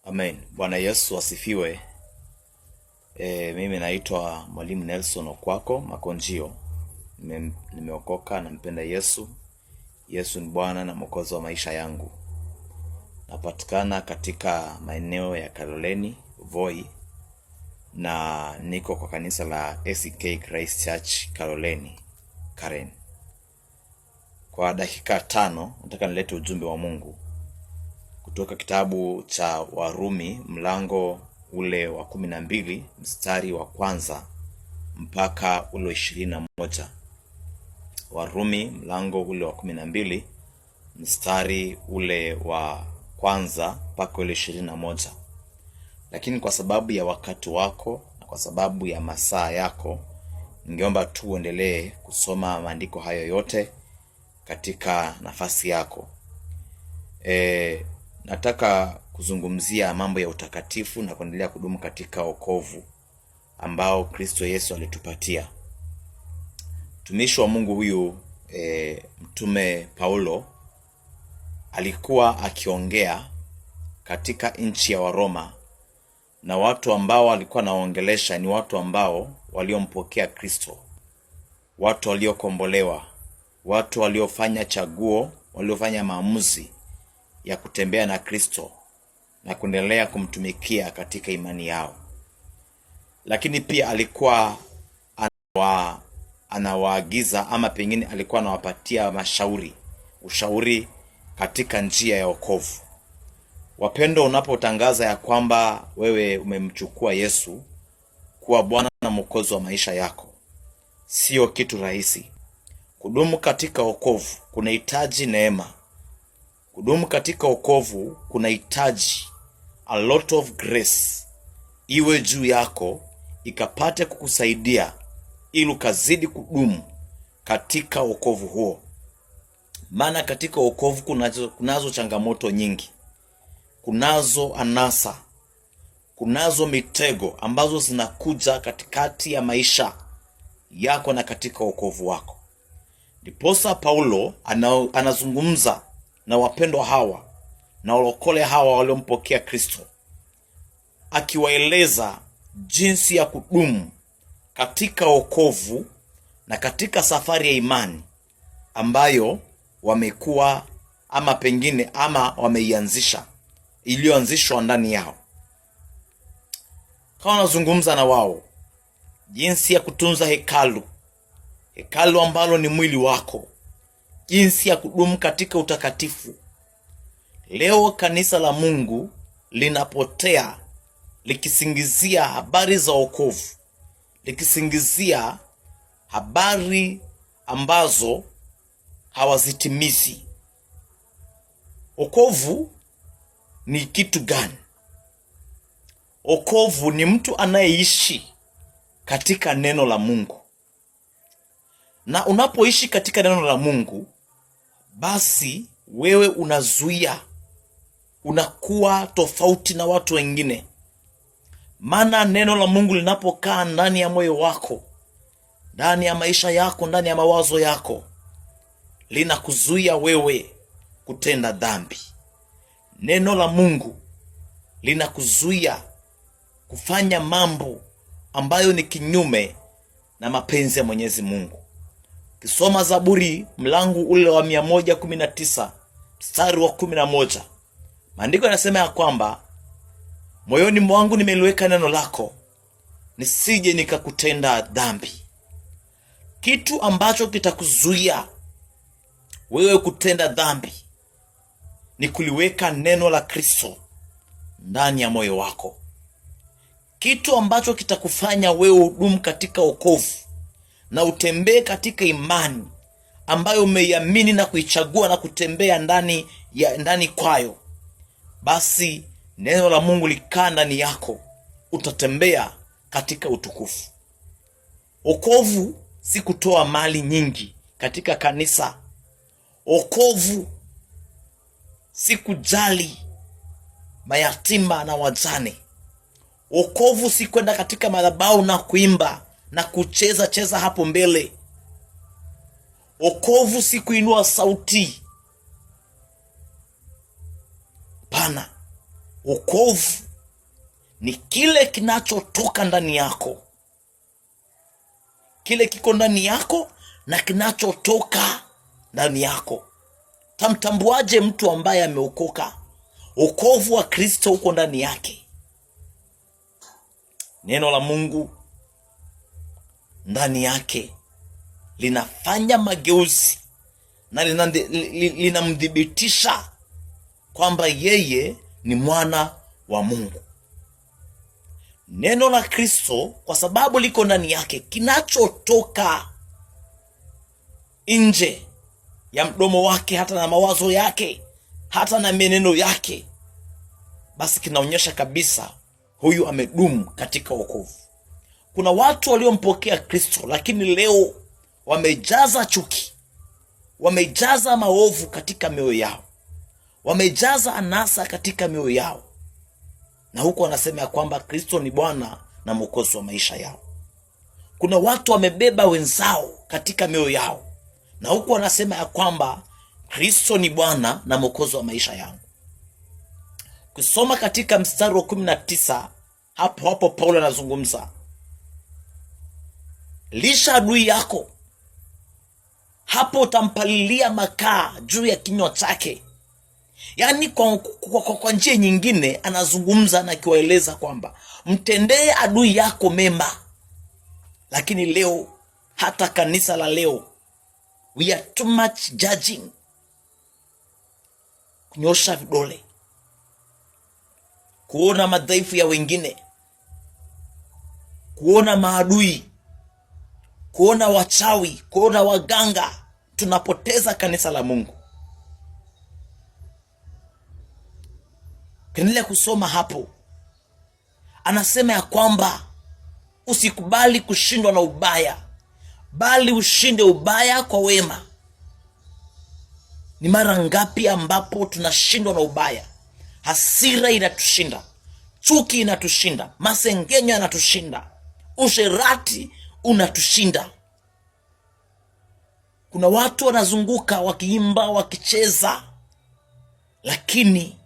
Amen. Bwana Yesu asifiwe. Mimi naitwa Mwalimu Nelson Okwako Makonjio. Nimeokoka na mpenda Yesu. Yesu ni Bwana na Mwokozi wa maisha yangu. Napatikana katika maeneo ya Kaloleni, Voi, na niko kwa kanisa la ACK Christ Church Kaloleni, Karen. Kwa dakika 5 nataka nilete ujumbe wa Mungu kutoka kitabu cha Warumi mlango ule wa 12 mstari wa kwanza mpaka ule 21. Warumi mlango ule wa 12 mstari ule wa kwanza mpaka ule 21. Lakini kwa sababu ya wakati wako na kwa sababu ya masaa yako, ningeomba tu uendelee kusoma maandiko hayo yote katika nafasi yako. Nataka kuzungumzia mambo ya utakatifu na kuendelea kudumu katika wokovu ambao Kristo Yesu alitupatia. Mtumishi wa Mungu huyu Mtume Paulo alikuwa akiongea katika nchi ya Waroma, na watu ambao alikuwa anaongelesha ni watu ambao waliompokea Kristo, watu waliokombolewa, watu waliofanya chaguo, waliofanya maamuzi ya kutembea na Kristo na kuendelea kumtumikia katika imani yao. Lakini pia alikuwa anawaagiza ama pengine alikuwa anawapatia ushauri katika njia ya wokovu. Wapendo, unapotangaza ya kwamba wewe umemchukua Yesu kuwa Bwana na Mwokozi wa maisha yako, sio kitu rahisi. Kudumu katika wokovu kunahitaji neema. Kudumu katika wokovu kunahitaji a lot of grace iwe juu yako, ikapate kukusaidia ili ukazidi kudumu katika wokovu huo. Maana katika wokovu kunazo changamoto nyingi, kunazo anasa, kunazo mitego ambazo zinakuja katikati ya maisha yako na katika wokovu wako. Ndiposa Paulo anazungumza na wapendwa hawa na walokole hawa waliompokea Kristo, akiwaeleza jinsi ya kudumu katika wokovu na katika safari ya imani ambayo wamekuwa ama pengine ama wameianzisha, iliyoanzishwa ndani yao. Kama anazungumza na wao jinsi ya kutunza hekalu ambalo ni mwili wako, jinsi ya kudumu katika utakatifu. Leo kanisa la Mungu linapotea likisingizia habari za wokovu, likisingizia habari ambazo hawazitimizi. Wokovu ni kitu gani? Wokovu ni mtu anayeishi katika neno la Mungu. Na unapoishi katika neno la Mungu, basi wewe unakuwa tofauti na watu wengine. Maana neno la Mungu linapokaa ndani ya moyo wako, ndani ya maisha yako, ndani ya mawazo yako, linakuzuia wewe kutenda dhambi. Neno la Mungu linakuzuia kufanya mambo ambayo ni kinyume na mapenzi ya Mwenyezi Mungu. Kisoma Zaburi mlango ule wa 119 mstari wa 11, maandiko yanasema ya kwamba moyoni mwangu nimeliweka neno lako, nisije nikakutenda dhambi. Kitu ambacho kitakuzuia wewe kutenda dhambi ni kuliweka neno la Kristo ndani ya moyo wako. Kitu ambacho kitakufanya wewe udumu katika wokovu na utembee katika imani ambayo umeiamini na kuichagua na kutembea ndani kwayo, basi neno la Mungu likaa ndani yako, utatembea katika utukufu. Wokovu si kutoa mali nyingi katika kanisa. Wokovu si kujali mayatima na wajane. Wokovu si kwenda katika madhabahu na kuimba na kucheza hapo mbele. Wokovu si kuinua sauti. Pana. Wokovu ni kile kinachotoka ndani yako, kile kiko ndani yako na kinachotoka ndani yako. Tamtambuaje mtu ambaye ameokoka? Wokovu wa Kristo uko ndani yake. Neno la Mungu ndani yake linafanya mageuzi na linamdhibitisha kwamba yeye ni mwana wa Mungu. Neno la Kristo, kwa sababu liko ndani yake, kinachotoka nje ya mdomo wake, hata na mawazo yake, hata na meneno yake, basi kinaonyesha kabisa huyu amedumu katika wokovu. Kuna watu waliompokea Kristo, lakini leo wamejaza chuki, wamejaza maovu katika mioyo yao, wamejaza anasa katika mioyo yao, na huko wanasema ya kwamba Kristo ni Bwana na Mwokozi wa maisha yao. Kuna watu wamebeba wenzao katika mioyo yao, na huko wanasema ya kwamba Kristo ni Bwana na Mwokozi wa maisha yangu. Kusoma katika mstari wa 19, hapo Paulo anazungumza, lisha adui yako, hapo utampalilia makaa juu ya kinywa chake. Yaani kwa njia nyingine anazungumza na kiwaeleza kwamba mtendee adui yako mema. Lakini leo, hata kanisa la leo, we are too much judging, kunyosha vidole, kuona madhaifu ya wengine, kuona maadui, kuona wachawi, kuona waganga. Tunapoteza kanisa la Mungu. Kiendelea kusoma hapo, anasema ya kwamba usikubali kushindwa na ubaya, bali ushinde ubaya kwa wema. Ni mara ngapi ambapo tunashindwa na ubaya? Hasira inatushinda, chuki inatushinda, masengenyo yanatushinda, usherati unatushinda. Kuna watu wanazunguka wakiimba, wakicheza, lakini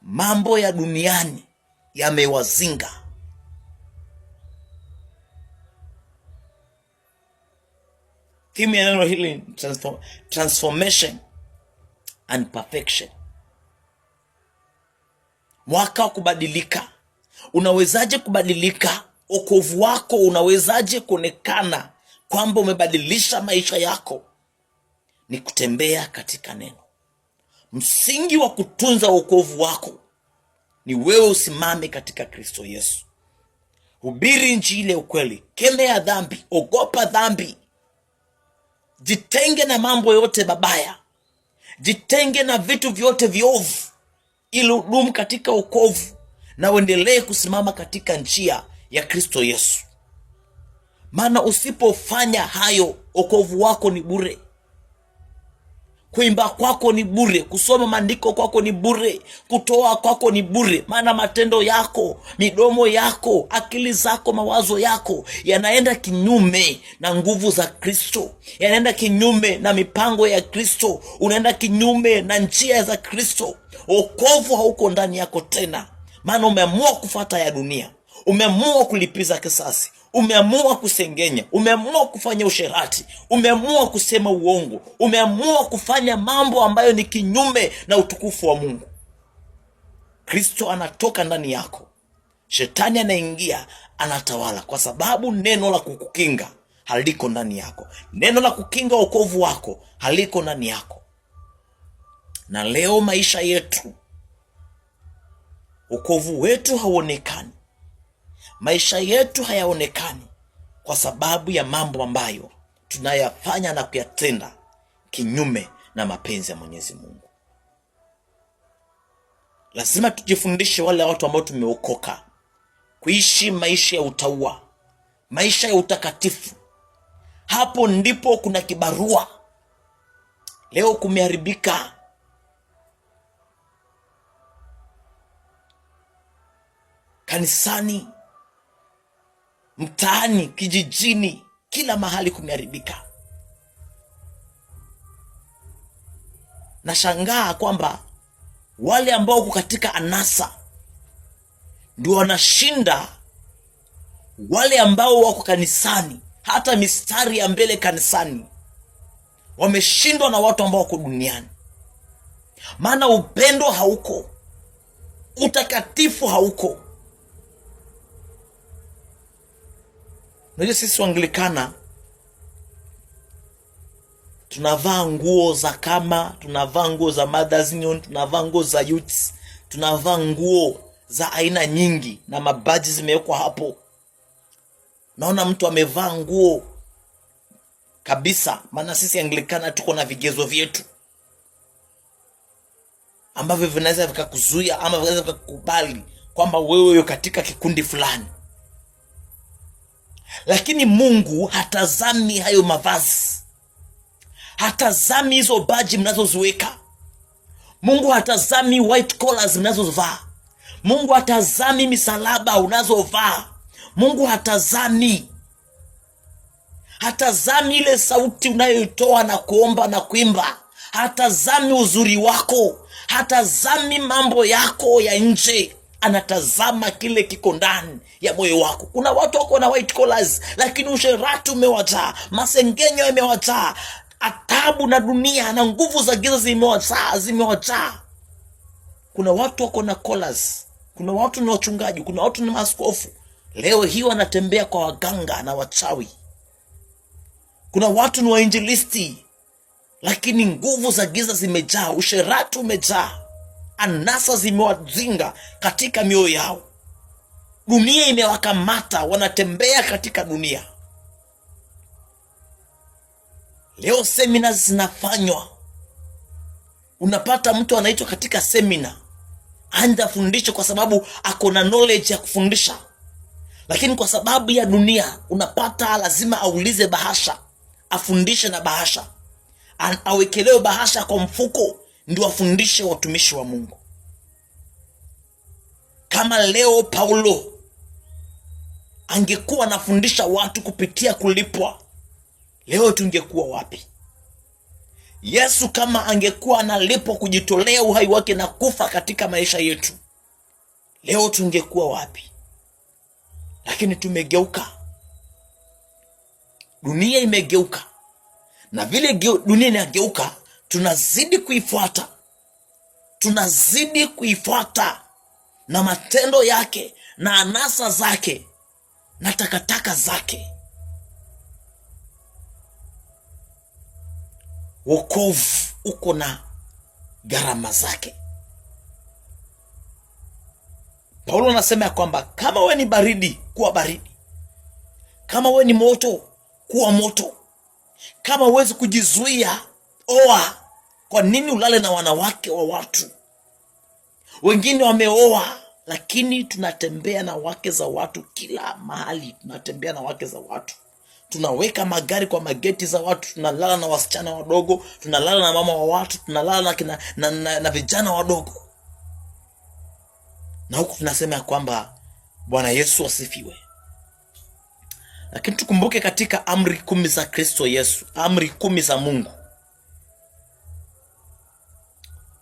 mambo ya duniani yamewazinga. Timu ya neno hili transformation and perfection. Mwaka wa kubadilika. Unawezaje kubadilika? Wokovu wako unawezaje kuonekana kwamba umebadilisha maisha yako? Ni kutembea katika neno. Msingi wa kutunza wokovu wako ni wewe usimame katika Kristo Yesu. Hubiri injili ya ukweli, kemea dhambi, ogopa dhambi. Jitenge na mambo yote mabaya, jitenge na vitu vyote viovu, ili udumu katika wokovu na uendelee kusimama katika njia ya Kristo Yesu. Maana usipofanya hayo, wokovu wako ni bure. Kuimba kwako ni bure, kusoma maandiko kwako ni bure, kutoa kwako ni bure. Maana matendo yako, midomo yako, akili zako, mawazo yako yanaenda kinyume na nguvu za Kristo, yanaenda kinyume na mipango ya Kristo, unaenda kinyume na njia za Kristo. Wokovu hauko ndani yako tena, maana umeamua kufuata ya dunia, umeamua kulipiza kisasi, umeamua kusengenya, umeamua kufanya usherati, umeamua kusema uongo, umeamua kufanya mambo ambayo ni kinyume na utukufu wa Mungu. Kristo anatoka ndani yako, shetani anaingia, anatawala, kwa sababu neno la kukukinga haliko ndani yako. Neno la kukinga wokovu wako haliko ndani yako. Na leo maisha yetu, wokovu wetu hauonekani, maisha yetu hayaonekani kwa sababu ya mambo ambayo tunayafanya na kuyatenda kinyume na mapenzi ya Mwenyezi Mungu. Lazima tujifundishe, wale watu ambao tumeokoka, kuishi maisha ya utauwa, maisha ya utakatifu. Hapo ndipo kuna kibarua. Leo kumeharibika. Kanisani, mtaani, kijijini, kila mahali kumeharibika. Nashangaa kwamba wale ambao wako katika anasa, ndio wanashinda wale ambao wako kanisani. Hata mistari ya mbele kanisani wameshindwa na watu ambao wako duniani, maana upendo hauko, utakatifu hauko. Unajua sisi Waanglikana tunavaa nguo za kama, tunavaa nguo za Mothers Union, tunavaa nguo za youths, tunavaa nguo za aina nyingi na mabaji zimewekwa hapo. Naona mtu amevaa nguo kabisa, maana sisi Anglikana tuko na vigezo vyetu ambavyo vinaweza vikakuzuia ama vinaweza vikakubali kwamba wewe katika kikundi fulani. Lakini Mungu hatazami hayo mavazi, hatazami hizo baji mnazoziweka. Mungu hatazami white collars mnazovaa. Mungu hatazami misalaba unazovaa. Mungu hatazami ile sauti unayoitoa na kuomba na kuimba. Hatazami uzuri wako, hatazami mambo yako ya nje, anatazama kile kiko ndani ya moyo wako. Kuna watu wako na white collars, lakini usherati umewajaa, masengenyo yamewajaa, atabu na dunia na nguvu za giza zimewajaa. Kuna watu wako na collars, kuna watu ni wachungaji, kuna watu ni maaskofu, leo hii wanatembea kwa waganga na wachawi. Kuna watu ni wainjilisti, lakini nguvu za giza zimejaa, usherati umejaa, anasa zimewazinga katika mioyo yao. Dunia imewakamata, wanatembea katika dunia. Leo semina zinafanywa, unapata mtu anaitwa katika semina anja fundisha kwa sababu ako na knowledge ya kufundisha, lakini kwa sababu ya dunia unapata lazima aulize bahasha, afundishe na bahasha, awekelewe bahasha kwa mfuko ndio afundishe watumishi wa Mungu. Kama leo Paulo angekuwa anafundisha watu kupitia kulipwa, leo tungekuwa wapi? Yesu kama angekuwa analipwa kujitolea uhai wake na kufa katika maisha yetu, leo tungekuwa wapi? Lakini tumegeuka, dunia imegeuka, na vile dunia inageuka tunazidi kuifuata na matendo yake na anasa zake na takataka zake. Wokovu uko na gharama zake. Paulo anasema ya kwamba kama we ni baridi, kuwa baridi. Kama we ni moto, kuwa moto. Kama huwezi kujizuia, oa. Kwa nini ulale na wanawake wa watu? Wengine wameoa, lakini tunatembea na wake za watu kila mahali. Tunatembea na wake za watu, tunaweka magari kwa mageti za watu, tunalala na wasichana wadogo, tunalala na mama wa watu, tunalala na vijana wadogo. Na huku tunasema ya kwamba Bwana Yesu asifiwe. Lakini tukumbuke katika amri 10 za Kristo Yesu, amri 10 za Mungu,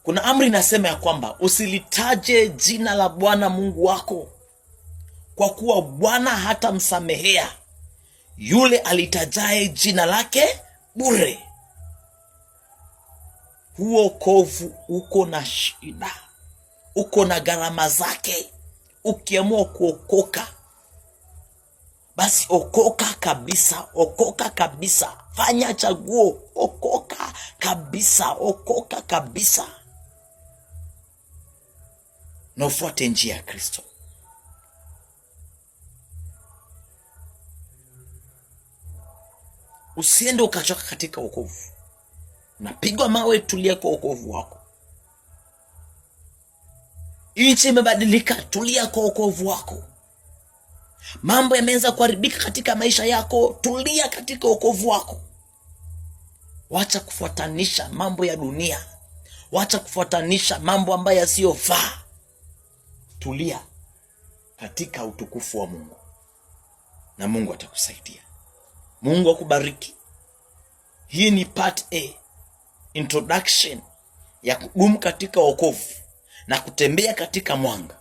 kuna amri inasema ya kwamba usilitaje jina la Bwana Mungu wako, kwa kuwa Bwana hatamsamehea yule alitajaye jina lake bure. Huo wokovu uko na shida, uko na gharama zake. Ukiamua kuokoka, basi okoka kabisa, okoka kabisa. Fanya chaguo, okoka kabisa, okoka kabisa, na ufuate njia ya Kristo. Usiende ukachoka katika wokovu. Unapigwa mawe, tulia kwa wokovu wako. Nchi imebadilika, tulia kwa wokovu wako. Mambo yameanza kuharibika katika maisha yako, tulia katika wokovu wako. Wacha kufuatanisha mambo ya dunia, wacha kufuatanisha mambo ambayo yasiyofaa. Tulia katika utukufu wa Mungu, na Mungu atakusaidia. Mungu akubariki. Hii ni part A, introduction ya kudumu katika wokovu na kutembea katika mwanga.